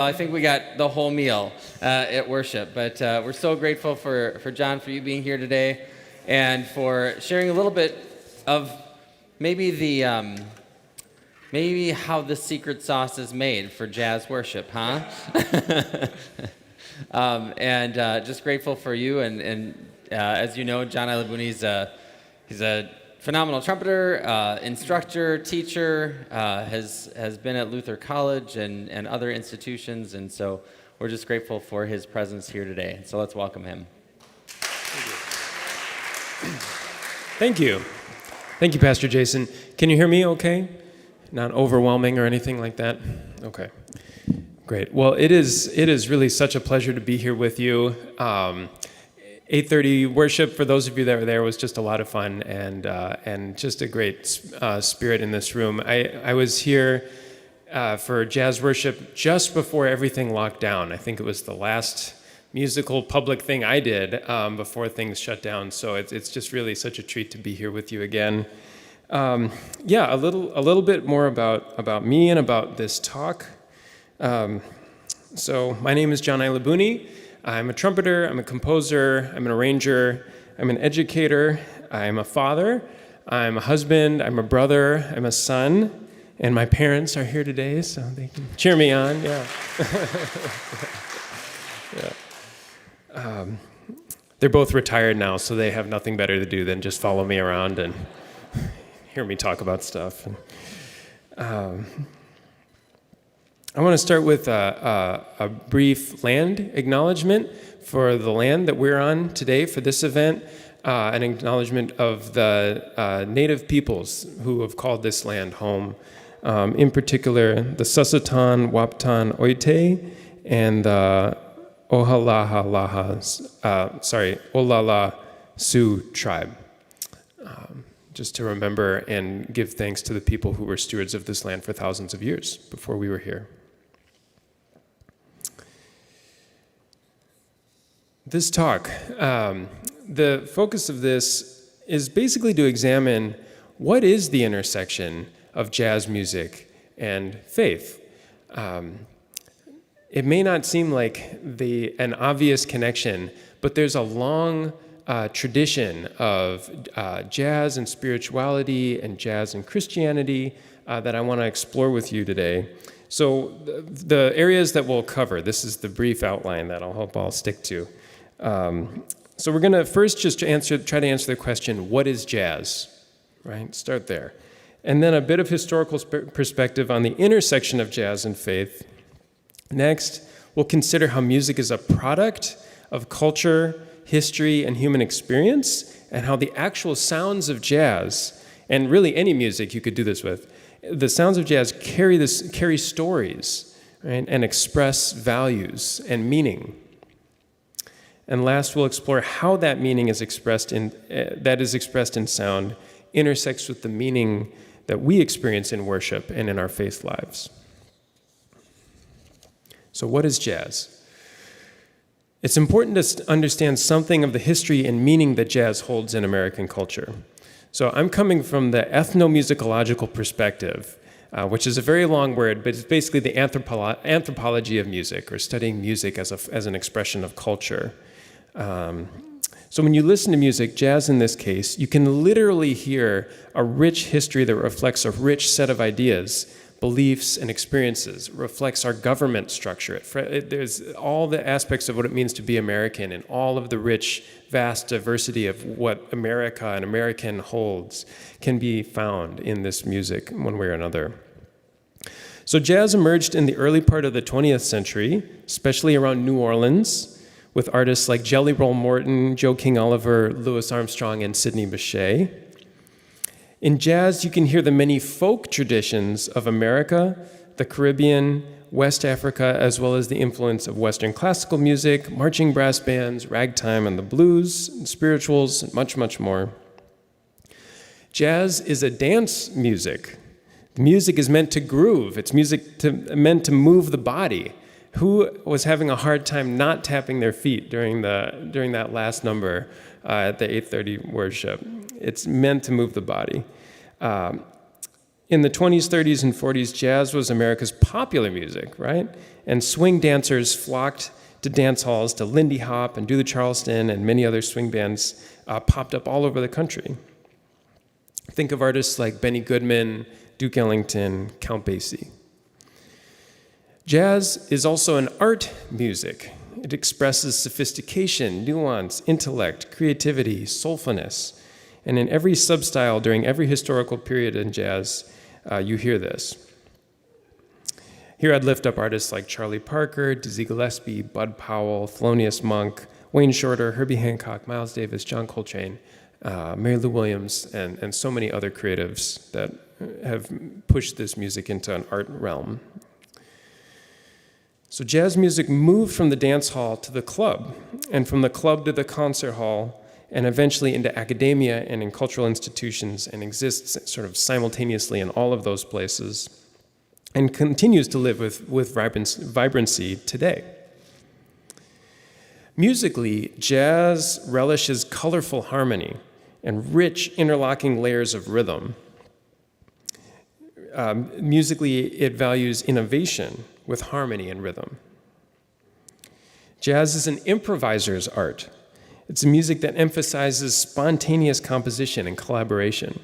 I think we got the whole meal at worship, but we're so grateful for John, for you being here today, and for sharing a little bit of maybe maybe how the secret sauce is made for jazz worship, huh? And just grateful for you, and as you know, John Ilabuni, he's a phenomenal trumpeter, instructor, teacher, has been at Luther College and other institutions, and so we're just grateful for his presence here today. So let's welcome him. Thank you. Thank you, Pastor Jason. Can you hear me okay? Not overwhelming or anything like that? Okay. Great. Well, it is really such a pleasure to be here with you. 8:30 worship, for those of you that were there, was just a lot of fun and just a great spirit in this room. I was here for jazz worship just before everything locked down. I think it was the last musical public thing I did before things shut down. So it's just really such a treat to be here with you again. A little bit more about me and about this talk. So my name is John Ilabuni. I'm a trumpeter, I'm a composer, I'm an arranger, I'm an educator, I'm a father, I'm a husband, I'm a brother, I'm a son, and my parents are here today, so they can cheer me on, yeah. They're both retired now, so they have nothing better to do than just follow me around and hear me talk about stuff. I want to start with a brief land acknowledgement for the land that we're on today for this event, an acknowledgement of the native peoples who have called this land home, in particular the Sassotan, Waptan, Oite, and the Olala Sioux tribe. Just to remember and give thanks to the people who were stewards of this land for thousands of years before we were here. This talk, the focus of this is basically to examine what is the intersection of jazz music and faith. It may not seem like an obvious connection, but there's a long tradition of jazz and spirituality and jazz and Christianity that I want to explore with you today. So the areas that we'll cover, this is the brief outline that I hope I'll stick to. So we're going to first just try to answer the question, what is jazz? Right? Start there. And then a bit of historical perspective on the intersection of jazz and faith. Next, we'll consider how music is a product of culture, history, and human experience, and how the actual sounds of jazz, and really any music you could do this with, the sounds of jazz carry stories, right, and express values and meaning. And last, we'll explore how that meaning is expressed in sound intersects with the meaning that we experience in worship and in our faith lives. So what is jazz? It's important to understand something of the history and meaning that jazz holds in American culture. So I'm coming from the ethnomusicological perspective, which is a very long word, but it's basically the anthropology of music, or studying music as an expression of culture. So when you listen to music, jazz in this case, you can literally hear a rich history that reflects a rich set of ideas, beliefs, and experiences. It reflects our government structure. There's all the aspects of what it means to be American and all of the rich, vast diversity of what America and American holds can be found in this music one way or another. So jazz emerged in the early part of the 20th century, especially around New Orleans, with artists like Jelly Roll Morton, Joe King Oliver, Louis Armstrong, and Sidney Bechet. In jazz, you can hear the many folk traditions of America, the Caribbean, West Africa, as well as the influence of Western classical music, marching brass bands, ragtime and the blues, and spirituals, and much, much more. Jazz is a dance music. The music is meant to groove. It's meant to move the body. Who was having a hard time not tapping their feet during that last number at the 8:30 worship? It's meant to move the body. In the 20s, 30s, and 40s, jazz was America's popular music, right? And swing dancers flocked to dance halls, to Lindy Hop and Do the Charleston, and many other swing bands popped up all over the country. Think of artists like Benny Goodman, Duke Ellington, Count Basie. Jazz is also an art music. It expresses sophistication, nuance, intellect, creativity, soulfulness. And in every substyle during every historical period in jazz, you hear this. Here I'd lift up artists like Charlie Parker, Dizzy Gillespie, Bud Powell, Thelonious Monk, Wayne Shorter, Herbie Hancock, Miles Davis, John Coltrane, Mary Lou Williams, and so many other creatives that have pushed this music into an art realm. So jazz music moved from the dance hall to the club, and from the club to the concert hall, and eventually into academia and in cultural institutions, and exists sort of simultaneously in all of those places, and continues to live with vibrancy today. Musically, jazz relishes colorful harmony and rich interlocking layers of rhythm. Musically, it values innovation with harmony and rhythm. Jazz is an improviser's art. It's a music that emphasizes spontaneous composition and collaboration.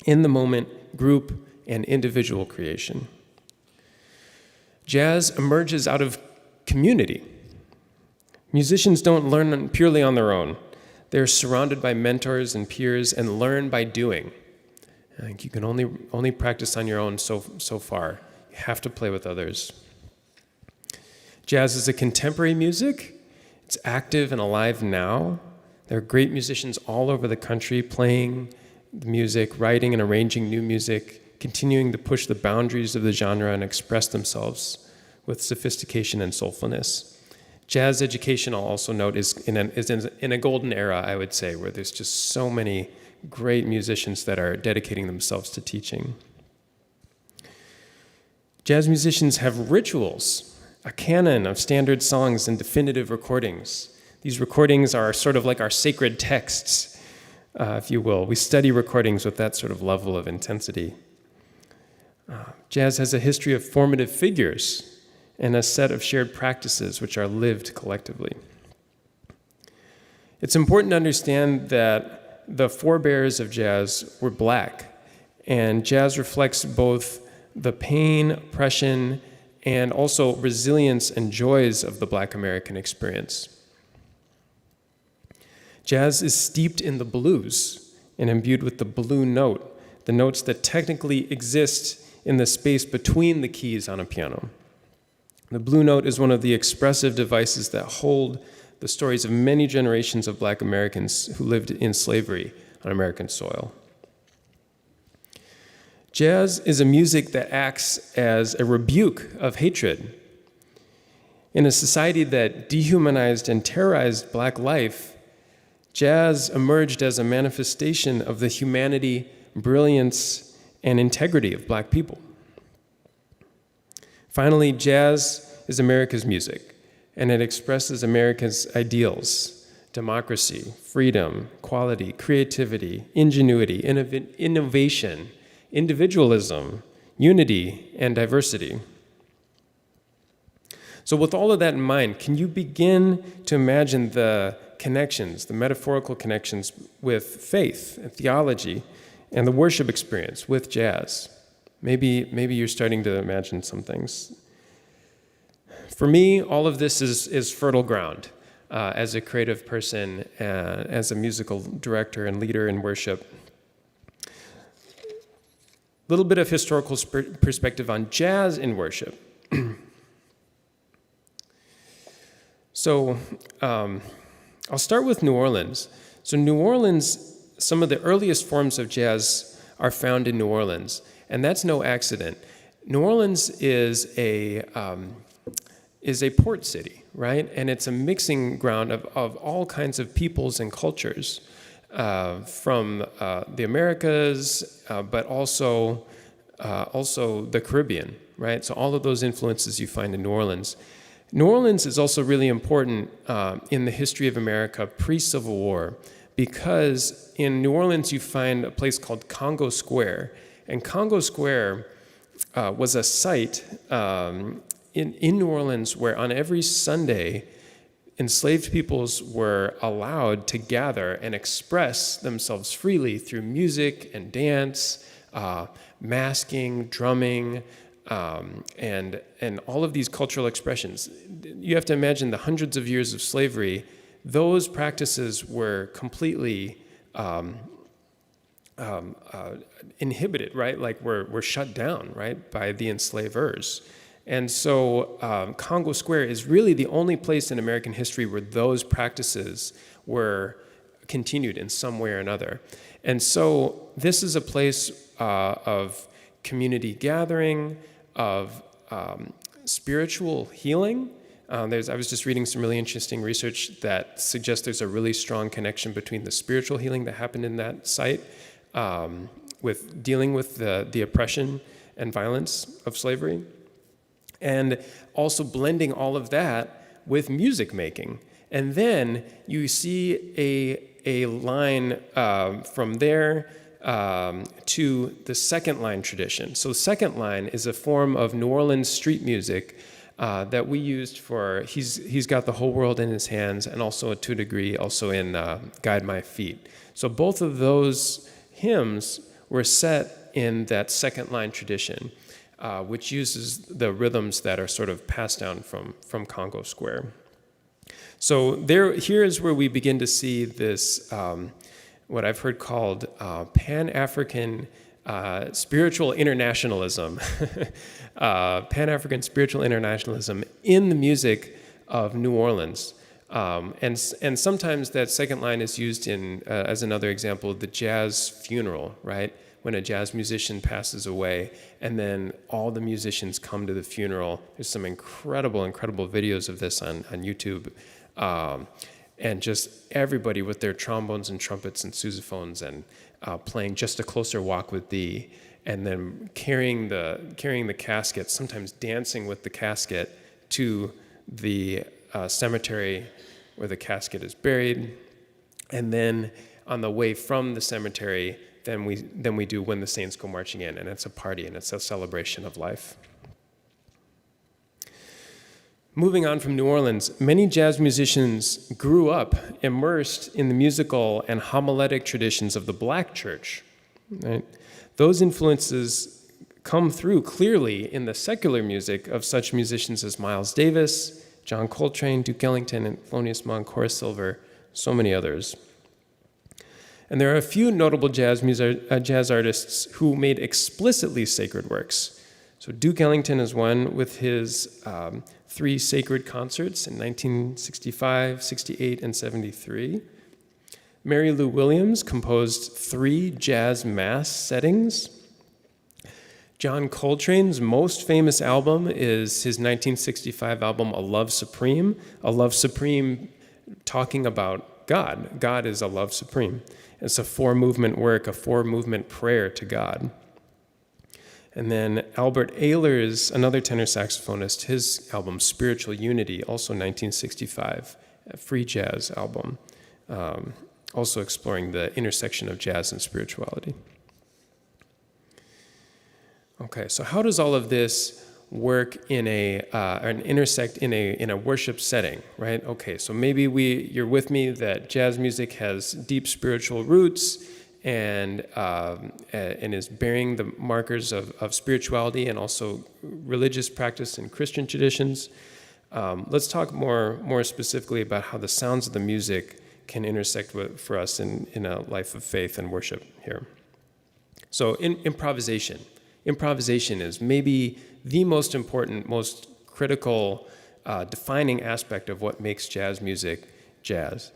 In the moment, group and individual creation. Jazz emerges out of community. Musicians don't learn purely on their own. They're surrounded by mentors and peers and learn by doing. I think you can only practice on your own so far. You have to play with others. Jazz is a contemporary music. It's active and alive now. There are great musicians all over the country playing the music, writing and arranging new music, continuing to push the boundaries of the genre and express themselves with sophistication and soulfulness. Jazz education, I'll also note, is in a golden era, I would say, where there's just so many great musicians that are dedicating themselves to teaching. Jazz musicians have rituals, a canon of standard songs and definitive recordings. These recordings are sort of like our sacred texts, if you will. We study recordings with that sort of level of intensity. Jazz has a history of formative figures and a set of shared practices which are lived collectively. It's important to understand that the forebears of jazz were black, and jazz reflects both the pain, oppression, and also resilience and joys of the Black American experience. Jazz is steeped in the blues and imbued with the blue note, the notes that technically exist in the space between the keys on a piano. The blue note is one of the expressive devices that hold the stories of many generations of Black Americans who lived in slavery on American soil. Jazz is a music that acts as a rebuke of hatred. In a society that dehumanized and terrorized Black life, jazz emerged as a manifestation of the humanity, brilliance, and integrity of Black people. Finally, jazz is America's music, and it expresses America's ideals: democracy, freedom, equality, creativity, ingenuity, innovation, individualism, unity, and diversity. So with all of that in mind, can you begin to imagine the connections, the metaphorical connections with faith and theology and the worship experience with jazz? Maybe you're starting to imagine some things. For me, all of this is fertile ground as a creative person, as a musical director and leader in worship. A little bit of historical perspective on jazz in worship. So I'll start with New Orleans. So New Orleans, some of the earliest forms of jazz are found in New Orleans, and that's no accident. New Orleans is a port city, right? And it's a mixing ground of all kinds of peoples and cultures from the Americas, but also the Caribbean, right? So all of those influences you find in New Orleans. New Orleans is also really important in the history of America pre-Civil War, because in New Orleans you find a place called Congo Square, And Congo Square was a site in New Orleans where on every Sunday, enslaved peoples were allowed to gather and express themselves freely through music and dance, masking, drumming, and all of these cultural expressions. You have to imagine the hundreds of years of slavery. Those practices were completely inhibited, right? Like were shut down, right, by the enslavers. And so Congo Square is really the only place in American history where those practices were continued in some way or another. And so this is a place of community gathering, of spiritual healing. I was just reading some really interesting research that suggests there's a really strong connection between the spiritual healing that happened in that site with dealing with the oppression and violence of slavery, and also blending all of that with music making. And then you see a line from there to the second line tradition. So second line is a form of New Orleans street music that we used for, he's got the whole world in his hands, and also to a degree also in Guide My Feet. So both of those hymns were set in that second line tradition, which uses the rhythms that are sort of passed down from Congo Square. So here is where we begin to see this, what I've heard called Pan-African spiritual internationalism, Pan-African spiritual internationalism in the music of New Orleans. And sometimes that second line is used in, as another example, the jazz funeral, right? When a jazz musician passes away, and then all the musicians come to the funeral. There's some incredible videos of this on YouTube. And just everybody with their trombones and trumpets and sousaphones and playing Just a Closer Walk with Thee, and then carrying the casket, sometimes dancing with the casket to the cemetery where the casket is buried. And then on the way from the cemetery, then we do When the Saints Go Marching In, and it's a party and it's a celebration of life. Moving on from New Orleans, many jazz musicians grew up immersed in the musical and homiletic traditions of the Black church. Right? Those influences come through clearly in the secular music of such musicians as Miles Davis, John Coltrane, Duke Ellington, and Thelonious Monk, Horace Silver, so many others. And there are a few notable jazz artists who made explicitly sacred works. So Duke Ellington is one with his 3 sacred concerts in 1965, 68, and 73. Mary Lou Williams composed 3 jazz mass settings. John Coltrane's most famous album is his 1965 album, A Love Supreme talking about God. God is a love supreme. It's a 4-movement work, a 4-movement prayer to God. And then Albert Ayler's, another tenor saxophonist, his album, Spiritual Unity, also 1965, a free jazz album, also exploring the intersection of jazz and spirituality. Okay, so how does all of this work in and intersect in a worship setting, right? Okay, so maybe you're with me that jazz music has deep spiritual roots and is bearing the markers of spirituality and also religious practice in Christian traditions. Let's talk more specifically about how the sounds of the music can intersect for us in a life of faith and worship here. So improvisation. Improvisation is maybe the most important, most critical, defining aspect of what makes jazz music jazz.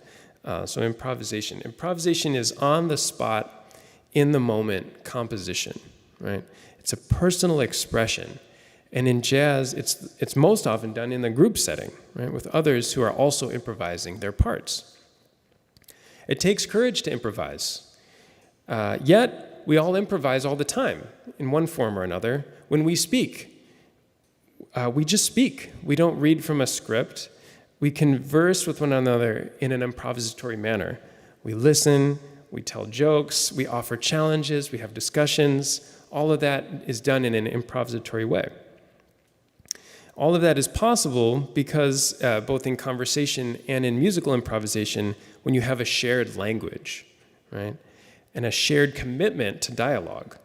So improvisation. Improvisation is on the spot, in the moment composition, right? It's a personal expression. And in jazz, it's most often done in the group setting, right? With others who are also improvising their parts. It takes courage to improvise. Yet, we all improvise all the time, in one form or another. When we speak, we just speak. We don't read from a script. We converse with one another in an improvisatory manner. We listen, we tell jokes, we offer challenges, we have discussions, all of that is done in an improvisatory way. All of that is possible because both in conversation and in musical improvisation, when you have a shared language, right? And a shared commitment to dialogue.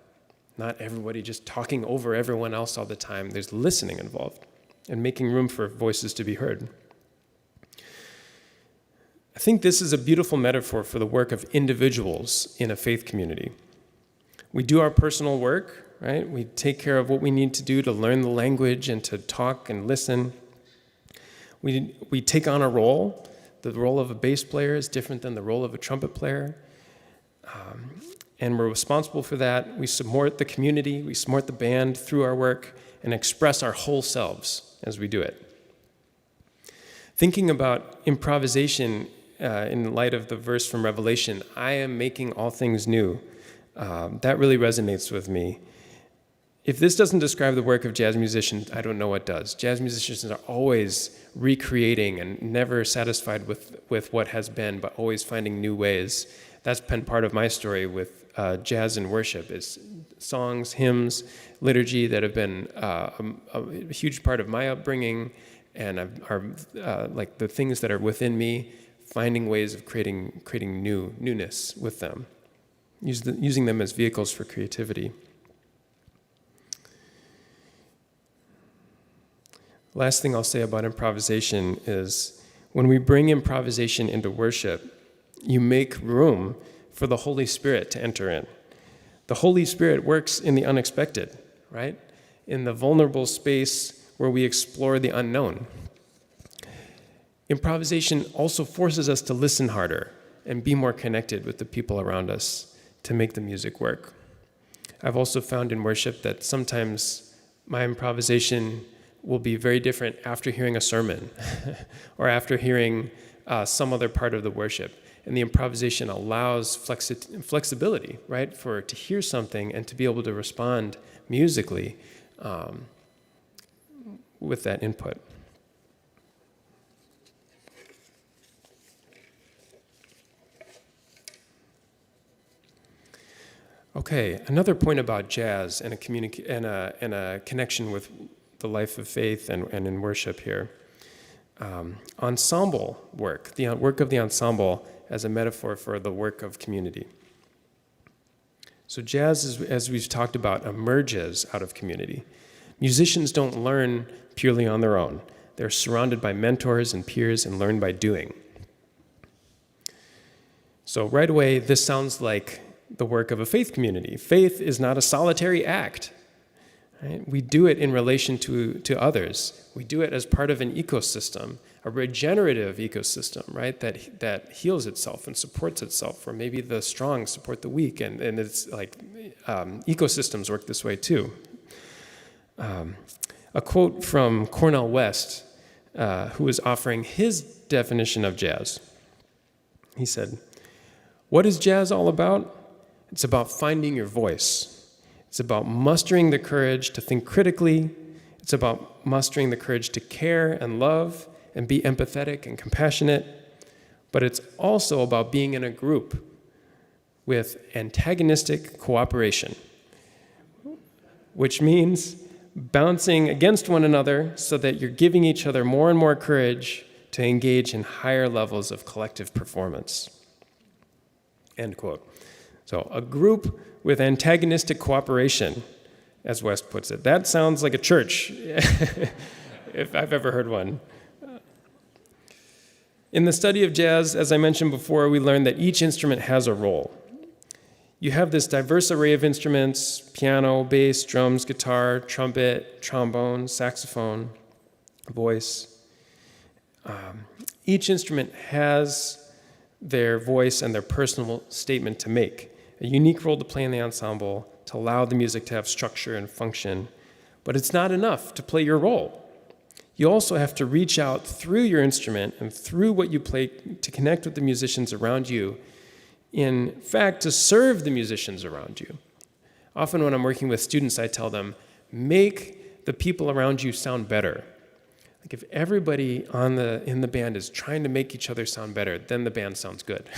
Not everybody just talking over everyone else all the time. There's listening involved and making room for voices to be heard. I think this is a beautiful metaphor for the work of individuals in a faith community. We do our personal work, right? We take care of what we need to do to learn the language and to talk and listen. We take on a role. The role of a bass player is different than the role of a trumpet player. And we're responsible for that. We support the community, we support the band through our work, and express our whole selves as we do it. Thinking about improvisation in light of the verse from Revelation, I am making all things new, that really resonates with me. If this doesn't describe the work of jazz musicians, I don't know what does. Jazz musicians are always recreating and never satisfied with what has been, but always finding new ways. That's been part of my story with jazz and worship, is songs, hymns, liturgy that have been a huge part of my upbringing and are like the things that are within me, finding ways of creating newness with them, using them as vehicles for creativity. Last thing I'll say about improvisation is when we bring improvisation into worship, you make room for the Holy Spirit to enter in. The Holy Spirit works in the unexpected, right? In the vulnerable space where we explore the unknown. Improvisation also forces us to listen harder and be more connected with the people around us to make the music work. I've also found in worship that sometimes my improvisation will be very different after hearing a sermon or after hearing some other part of the worship. And the improvisation allows flexibility, right, to hear something and to be able to respond musically with that input. Okay, another point about jazz and a connection with the life of faith and in worship here. Ensemble work, the work of the ensemble as a metaphor for the work of community. So jazz, as we've talked about, emerges out of community. Musicians don't learn purely on their own. They're surrounded by mentors and peers and learn by doing. So right away, this sounds like the work of a faith community. Faith is not a solitary act. Right? We do it in relation to others. We do it as part of an ecosystem, a regenerative ecosystem, right? That heals itself and supports itself, or maybe the strong support the weak, and it's like ecosystems work this way too. A quote from Cornel West, who was offering his definition of jazz. He said, "What is jazz all about? It's about finding your voice. It's about mustering the courage to think critically. It's about mustering the courage to care and love and be empathetic and compassionate. But it's also about being in a group with antagonistic cooperation, which means bouncing against one another so that you're giving each other more and more courage to engage in higher levels of collective performance." End quote. So a group with antagonistic cooperation, as West puts it. That sounds like a church, if I've ever heard one. In the study of jazz, as I mentioned before, we learned that each instrument has a role. You have this diverse array of instruments: piano, bass, drums, guitar, trumpet, trombone, saxophone, voice. Each instrument has their voice and their personal statement to make, a unique role to play in the ensemble, to allow the music to have structure and function. But it's not enough to play your role. You also have to reach out through your instrument and through what you play to connect with the musicians around you, in fact, to serve the musicians around you. Often when I'm working with students, I tell them, make the people around you sound better. Like if everybody in the band is trying to make each other sound better, then the band sounds good.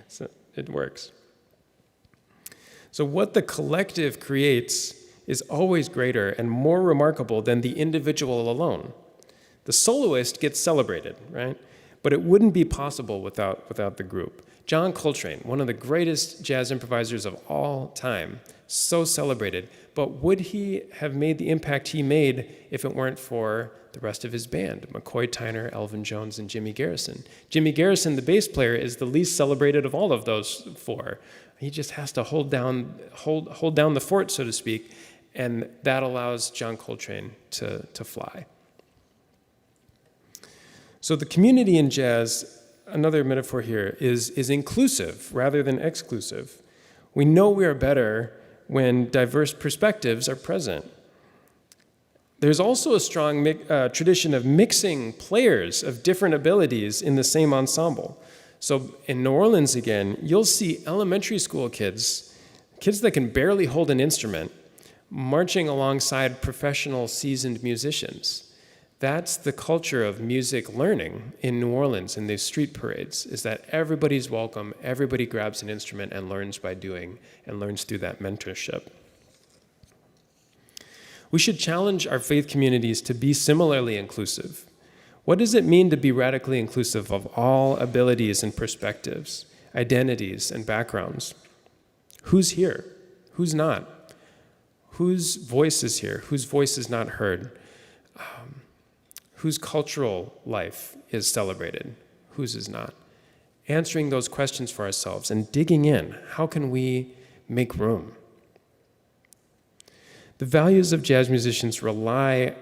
So it works. So what the collective creates is always greater and more remarkable than the individual alone. The soloist gets celebrated, right? But it wouldn't be possible without the group. John Coltrane, one of the greatest jazz improvisers of all time, so celebrated, but would he have made the impact he made if it weren't for the rest of his band, McCoy Tyner, Elvin Jones, and Jimmy Garrison? Jimmy Garrison, the bass player, is the least celebrated of all of those four. He just has to hold down the fort, so to speak, and that allows John Coltrane to fly. So the community in jazz, another metaphor here, is inclusive rather than exclusive. We know we are better when diverse perspectives are present. There's also a strong tradition of mixing players of different abilities in the same ensemble. So in New Orleans again, you'll see elementary school kids that can barely hold an instrument, marching alongside professional seasoned musicians. That's the culture of music learning in New Orleans in these street parades, is that everybody's welcome, everybody grabs an instrument and learns by doing, and learns through that mentorship. We should challenge our faith communities to be similarly inclusive. What does it mean to be radically inclusive of all abilities and perspectives, identities and backgrounds? Who's here? Who's not? Whose voice is here? Whose voice is not heard? Whose cultural life is celebrated? Whose is not? Answering those questions for ourselves and digging in. How can we make room? The values the jazz musicians rely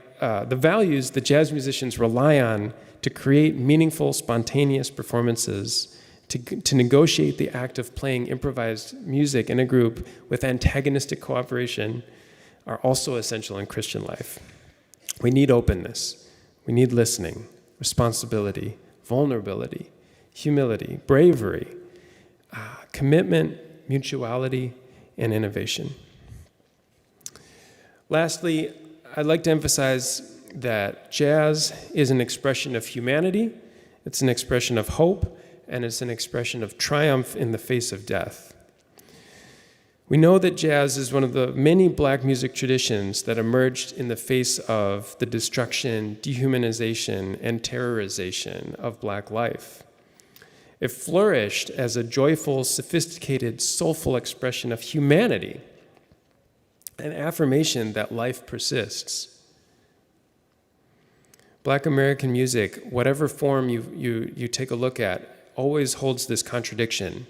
on to create meaningful, spontaneous performances, to negotiate the act of playing improvised music in a group with antagonistic cooperation, are also essential in Christian life. We need openness. We need listening, responsibility, vulnerability, humility, bravery, commitment, mutuality, and innovation. Lastly, I'd like to emphasize that jazz is an expression of humanity, it's an expression of hope, and it's an expression of triumph in the face of death. We know that jazz is one of the many black music traditions that emerged in the face of the destruction, dehumanization, and terrorization of black life. It flourished as a joyful, sophisticated, soulful expression of humanity, an affirmation that life persists. Black American music, whatever form you take a look at, always holds this contradiction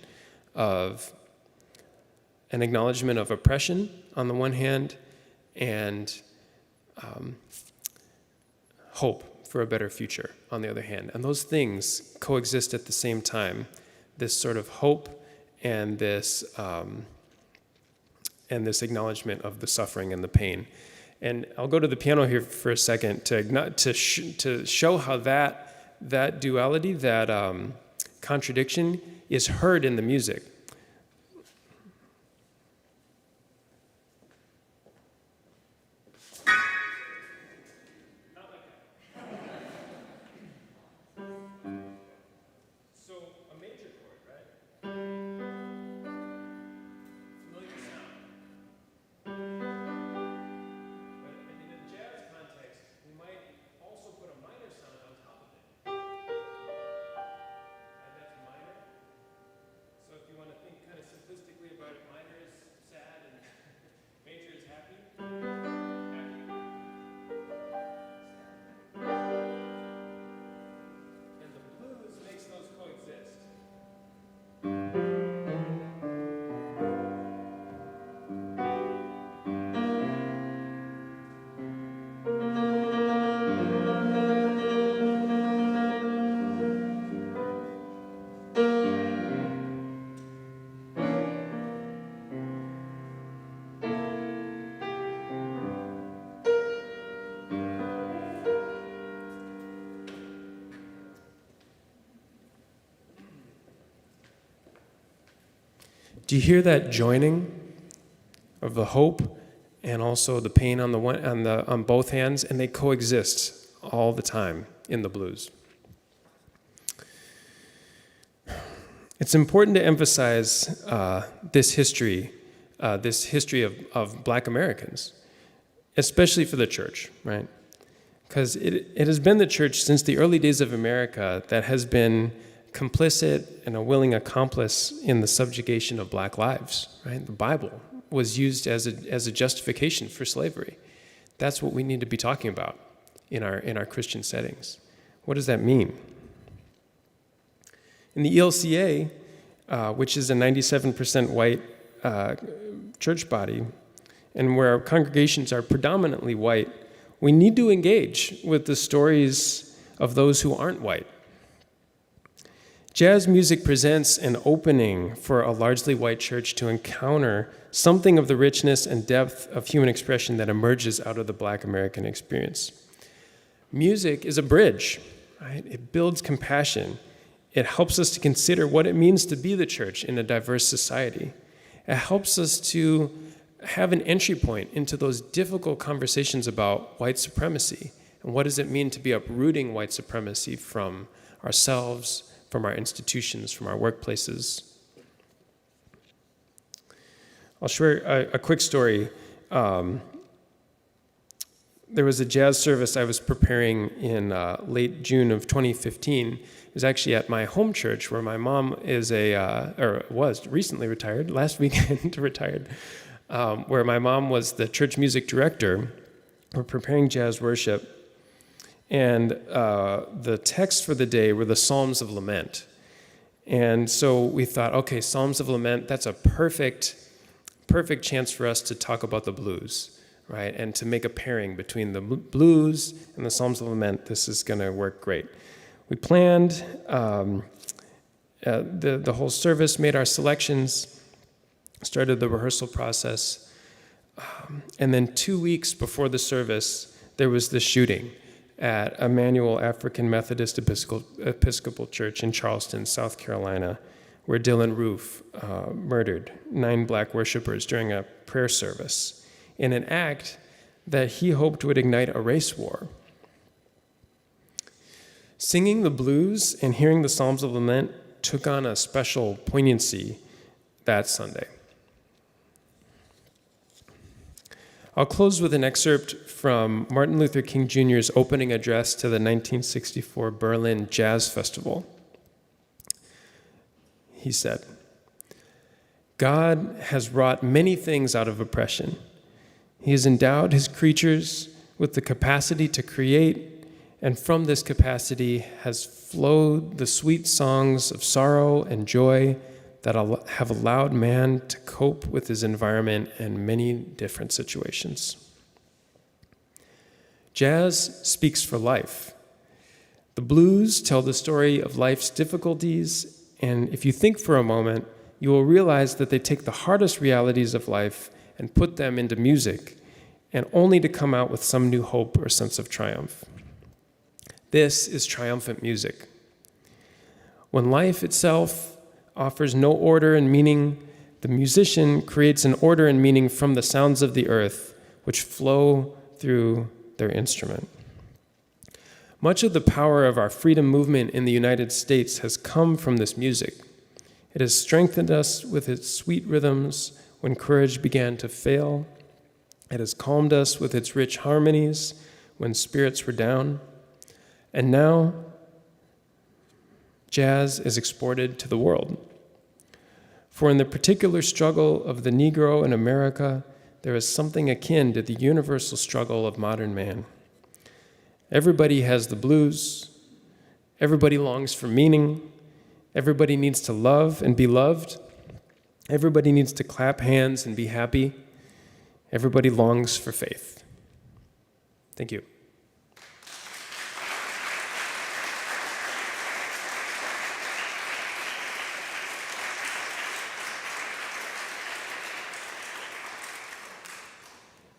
of an acknowledgement of oppression on the one hand, and hope for a better future on the other hand. And those things coexist at the same time, this sort of hope and this acknowledgement of the suffering and the pain. And I'll go to the piano here for a second to show how that duality, that contradiction is heard in the music. Do you hear that joining of the hope and also the pain on both hands? And they coexist all the time in the blues. It's important to emphasize this history this history of Black Americans, especially for the church, right? Because it has been the church since the early days of America that has been complicit and a willing accomplice in the subjugation of Black lives, right? The Bible was used as a justification for slavery. That's what we need to be talking about in our Christian settings. What does that mean? In the ELCA, which is a 97% white church body, and where our congregations are predominantly white, we need to engage with the stories of those who aren't white. Jazz music presents an opening for a largely white church to encounter something of the richness and depth of human expression that emerges out of the Black American experience. Music is a bridge, right? It builds compassion. It helps us to consider what it means to be the church in a diverse society. It helps us to have an entry point into those difficult conversations about white supremacy and what does it mean to be uprooting white supremacy from ourselves, from our institutions, from our workplaces. I'll share a quick story. There was a jazz service I was preparing in late June of 2015. It was actually at my home church where my mom was recently retired, last weekend retired, where my mom was the church music director. We're preparing jazz worship. And the text for the day were the Psalms of Lament. And so we thought, okay, Psalms of Lament, that's a perfect chance for us to talk about the blues, right? And to make a pairing between the blues and the Psalms of Lament. This is going to work great. We planned the whole service, made our selections, started the rehearsal process. And then 2 weeks before the service, there was the shooting at Emmanuel African Methodist Episcopal Church in Charleston, South Carolina, where Dylan Roof murdered 9 Black worshipers during a prayer service in an act that he hoped would ignite a race war. Singing the blues and hearing the Psalms of Lament took on a special poignancy that Sunday. I'll close with an excerpt from Martin Luther King Jr.'s opening address to the 1964 Berlin Jazz Festival. He said, "God has wrought many things out of oppression. He has endowed his creatures with the capacity to create, and from this capacity has flowed the sweet songs of sorrow and joy that have allowed man to cope with his environment in many different situations." Jazz speaks for life. The blues tell the story of life's difficulties, and if you think for a moment, you will realize that they take the hardest realities of life and put them into music, and only to come out with some new hope or sense of triumph. This is triumphant music. When life itself offers no order and meaning, the musician creates an order and meaning from the sounds of the earth, which flow through their instrument. Much of the power of our freedom movement in the United States has come from this music. It has strengthened us with its sweet rhythms when courage began to fail. It has calmed us with its rich harmonies when spirits were down. And now, jazz is exported to the world. For in the particular struggle of the Negro in America, there is something akin to the universal struggle of modern man. Everybody has the blues. Everybody longs for meaning. Everybody needs to love and be loved. Everybody needs to clap hands and be happy. Everybody longs for faith. Thank you.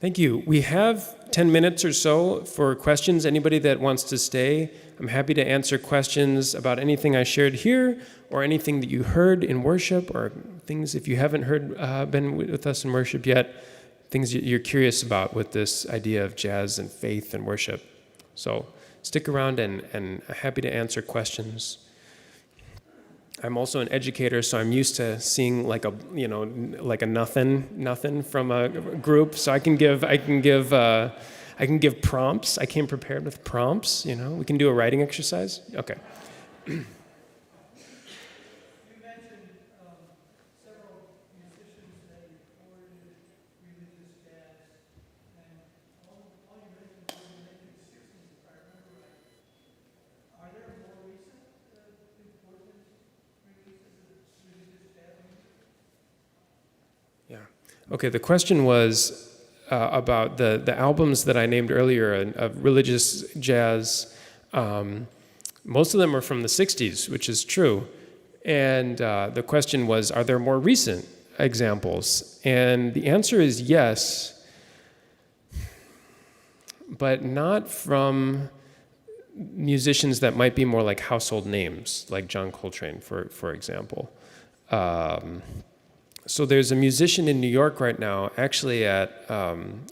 Thank you. We have 10 minutes or so for questions. Anybody that wants to stay, I'm happy to answer questions about anything I shared here or anything that you heard in worship or things, if you haven't been with us in worship yet, things you're curious about with this idea of jazz and faith and worship. So stick around and I'm happy to answer questions. I'm also an educator, so I'm used to seeing like a nothing from a group. So I can give prompts. I came prepared with prompts. We can do a writing exercise. Okay. Yeah. Okay, the question was about the albums that I named earlier of religious jazz. Most of them are from the 60s, which is true. And the question was, are there more recent examples? And the answer is yes, but not from musicians that might be more like household names, like John Coltrane, for example. So there's a musician in New York right now, actually at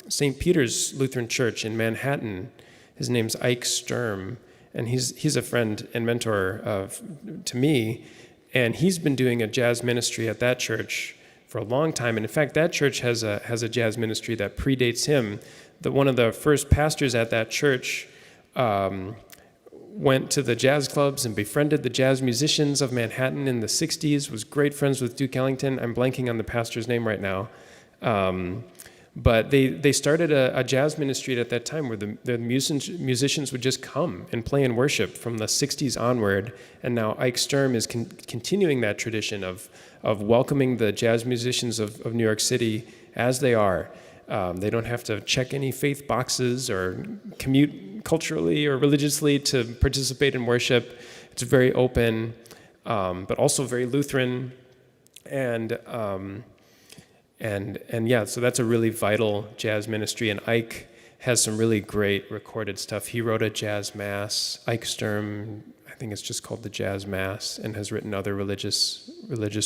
St. Peter's Lutheran Church in Manhattan. His name's Ike Sturm, and he's a friend and mentor to me, and he's been doing a jazz ministry at that church for a long time. And in fact, that church has a jazz ministry that predates him. One of the first pastors at that church went to the jazz clubs and befriended the jazz musicians of Manhattan in the 60s, was great friends with Duke Ellington. I'm blanking on the pastor's name right now. But they started a jazz ministry at that time where the musicians would just come and play and worship from the 60s onward. And now Ike Sturm is continuing that tradition of welcoming the jazz musicians of New York City as they are. They don't have to check any faith boxes or commute culturally or religiously to participate in worship. It's very open, but also very Lutheran. And yeah, so that's a really vital jazz ministry. And Ike has some really great recorded stuff. He wrote a jazz mass. Ike Sturm, I think it's just called the Jazz Mass, and has written other religious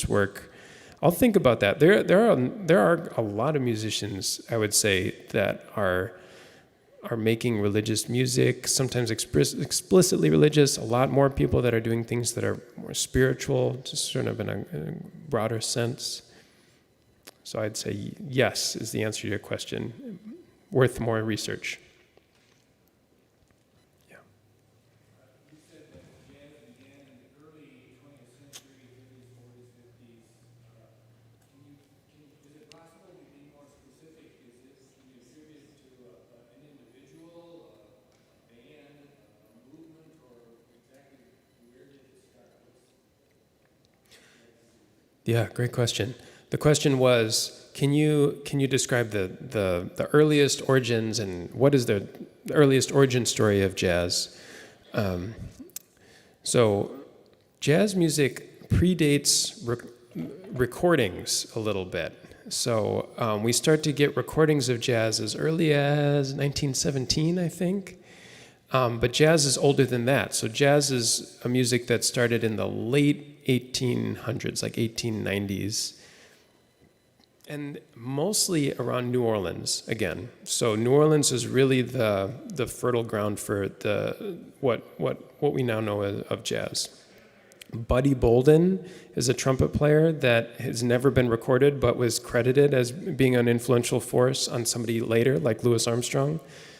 work. I'll think about that. There are a lot of musicians, I would say, that are making religious music, sometimes explicitly religious. A lot more people that are doing things that are more spiritual, just sort of in a broader sense. So I'd say yes is the answer to your question. Worth more research. Yeah, great question. The question was, can you describe the earliest origins and what is the earliest origin story of jazz? So jazz music predates recordings a little bit. So we start to get recordings of jazz as early as 1917, I think. But jazz is older than that. So jazz is a music that started in the late 1800s, like 1890s, and mostly around New Orleans again. So New Orleans is really the fertile ground for what we now know of jazz. Buddy Bolden is a trumpet player that has never been recorded but was credited as being an influential force on somebody later, like Louis Armstrong.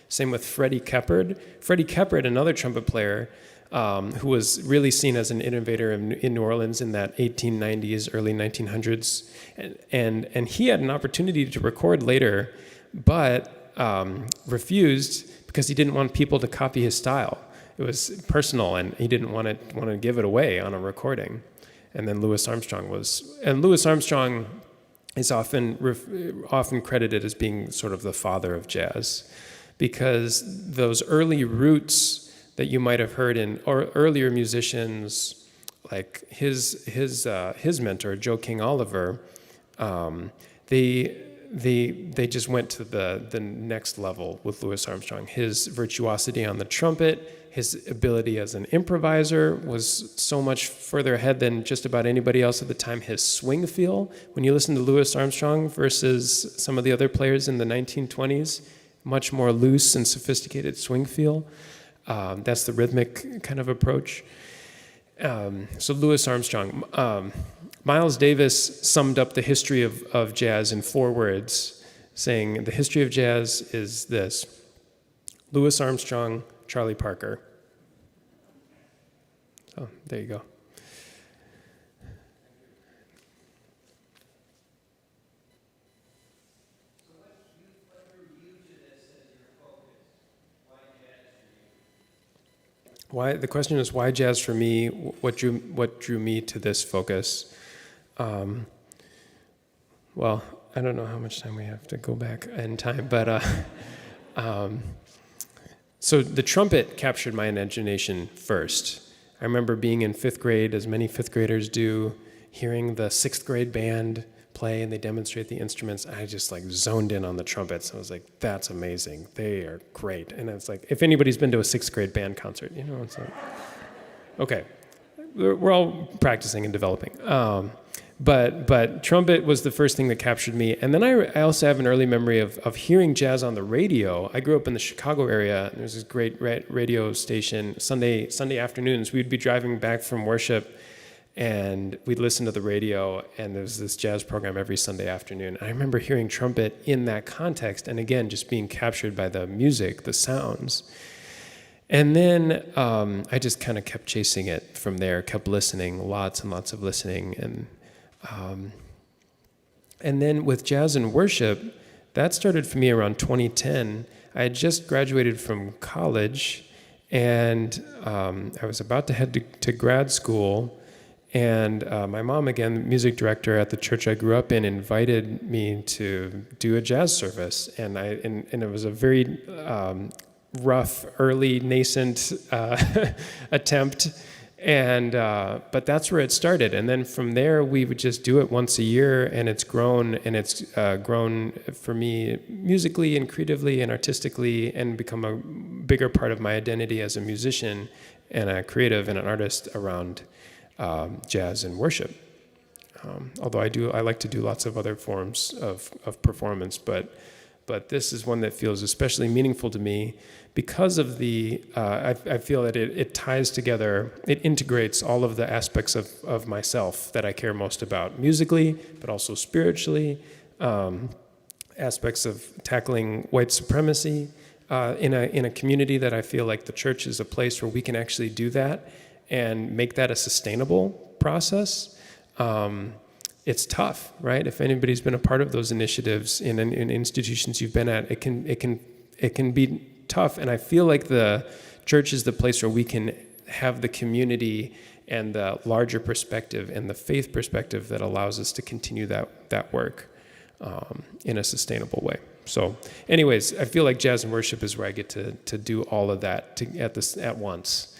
Same with Freddie Keppard. Freddie Keppard, another trumpet player, who was really seen as an innovator in New Orleans in that 1890s, early 1900s. And he had an opportunity to record later, but refused because he didn't want people to copy his style. It was personal, and he didn't want to give it away on a recording. And then Louis Armstrong is often credited as being sort of the father of jazz, because those early roots that you might have heard in earlier musicians, like his mentor, Joe King Oliver, they just went to the next level with Louis Armstrong. His virtuosity on the trumpet, his ability as an improviser was so much further ahead than just about anybody else at the time. His swing feel, when you listen to Louis Armstrong versus some of the other players in the 1920s, much more loose and sophisticated swing feel. That's the rhythmic kind of approach. So Louis Armstrong. Miles Davis summed up the history of jazz in 4 words, saying the history of jazz is this: Louis Armstrong, Charlie Parker. So there you go. The question is, why jazz for me? What drew me to this focus? Well, I don't know how much time we have to go back in time, but so the trumpet captured my imagination first. I remember being in 5th grade, as many 5th graders do, hearing the 6th grade band play and they demonstrate the instruments. I just like zoned in on the trumpets. I was like, that's amazing. They are great. And it's like, if anybody's been to a 6th grade band concert, it's like, okay, we're all practicing and developing. But trumpet was the first thing that captured me. And then I also have an early memory of hearing jazz on the radio. I grew up in the Chicago area. And there's this great radio station. Sunday afternoons, we'd be driving back from worship, and we'd listen to the radio, and there was this jazz program every Sunday afternoon. I remember hearing trumpet in that context, and again, just being captured by the music, the sounds. And then I just kind of kept chasing it from there, kept listening, lots and lots of listening. And then with jazz and worship, that started for me around 2010. I had just graduated from college, and I was about to head to grad school. And my mom, again, the music director at the church I grew up in, invited me to do a jazz service. And it was a very rough, early, nascent attempt. But that's where it started. And then from there, we would just do it once a year, and it's grown for me musically and creatively and artistically, and become a bigger part of my identity as a musician and a creative and an artist around jazz and worship. Although I like to do lots of other forms of performance, but this is one that feels especially meaningful to me because of I feel that it ties together, it integrates all of the aspects of myself that I care most about, musically, but also spiritually, aspects of tackling white supremacy in a community that I feel like the church is a place where we can actually do that and make that a sustainable process. It's tough, right? If anybody's been a part of those initiatives in institutions you've been at, it can be tough. And I feel like the church is the place where we can have the community and the larger perspective and the faith perspective that allows us to continue that work in a sustainable way. So anyways, I feel like jazz and worship is where I get to do all of that at once.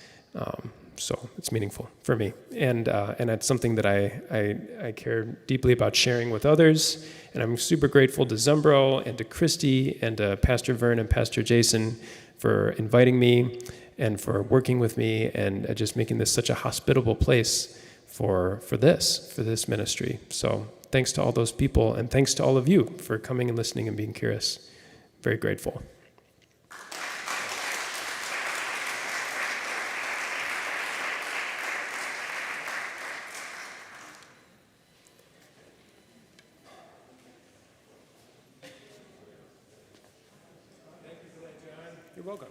So it's meaningful for me, and it's something that I care deeply about sharing with others. And I'm super grateful to Zumbro and to Christy and to Pastor Vern and Pastor Jason for inviting me and for working with me and just making this such a hospitable place for this ministry. So thanks to all those people, and thanks to all of you for coming and listening and being curious. Very grateful. You're welcome.